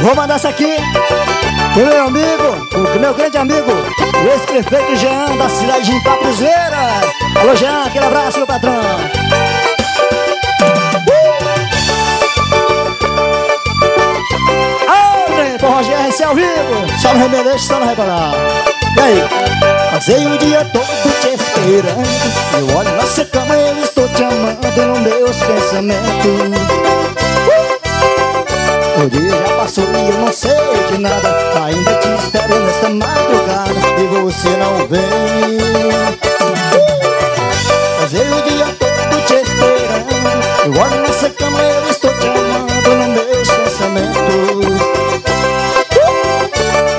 Vou mandar essa aqui pro meu amigo, pro meu grande amigo, o ex-prefeito Jean, da cidade de Ipapuzeira. Alô Jean, aquele abraço, meu patrão. Pro Rogério, esse é ao vivo. Só no remeleixo, só no rebolar. E aí? Passei o dia todo te esperando. Eu olho na sua cama, eu estou te amando nos meus pensamentos. O dia já passou e eu não sei de nada. Ainda te espero nesta madrugada e você não vem. Passei o dia todo te esperando. Eu olho nessa cama, eu estou te amando nos meus pensamentos.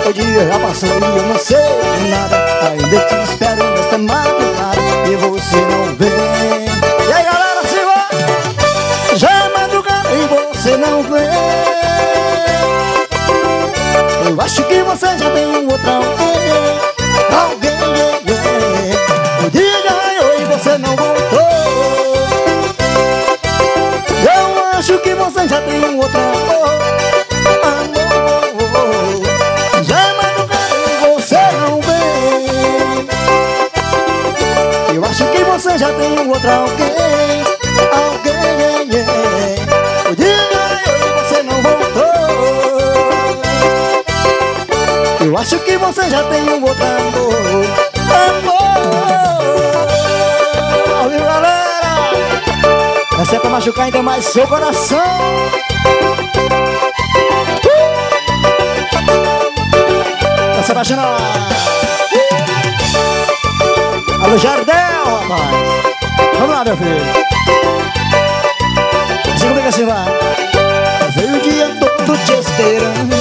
O dia já passou e eu não sei de nada. Ainda te espero nesta madrugada e você não vem. E aí galera, se vai! Já é madrugada e você não vem. Eu acho que você já tem um outro alguém. Alguém. O dia já raiou e você não voltou. Eu acho que você já tem um outro amor. Você já tem um outro alguém. O dia e você não voltou. Eu acho que você já tem um outro amor. Viu galera? Essa é pra machucar ainda mais seu coração. Tá se apaixonando. Alô Jardel, rapaz. Vamos lá, meu filho. Assim como é que assim vai? Passei o dia todo te esperando.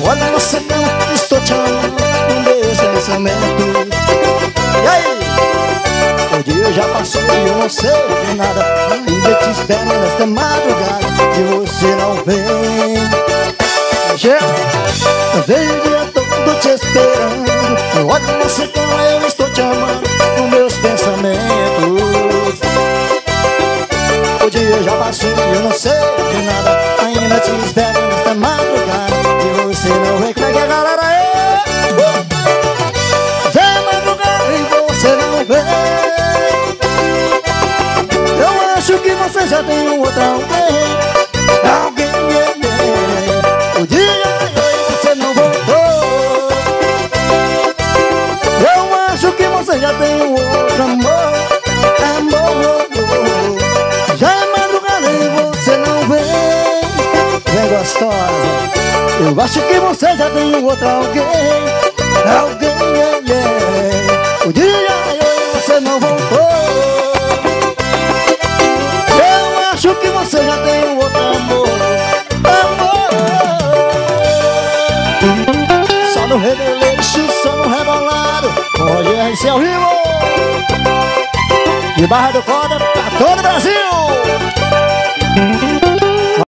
Olha você não, estou te amando no meus pensamentos. E aí? O dia já passou e eu não sei de nada. Ainda te espero nesta madrugada e você não vem. Passei o dia todo te esperando. Olha você como eu estou te amando nos meus pensamentos. O dia já passou e eu não sei de nada. Ainda te espero nesta madrugada e você não vem. Como é que a galera é? Já é madrugada e você não vem. Eu acho que você já tem um outro alguém. O dia e você não voltou. Eu acho que você já tem um outro amor. Já é madrugada e você não vem. Vem gostosa. Eu acho que você já tem um outro alguém. O dia e você não voltou. Eu acho que você já tem um outro amor. Só no remeleixo, só no rebolado. Hoje é esse ao vivo. De Barra do Corda pra todo o Brasil.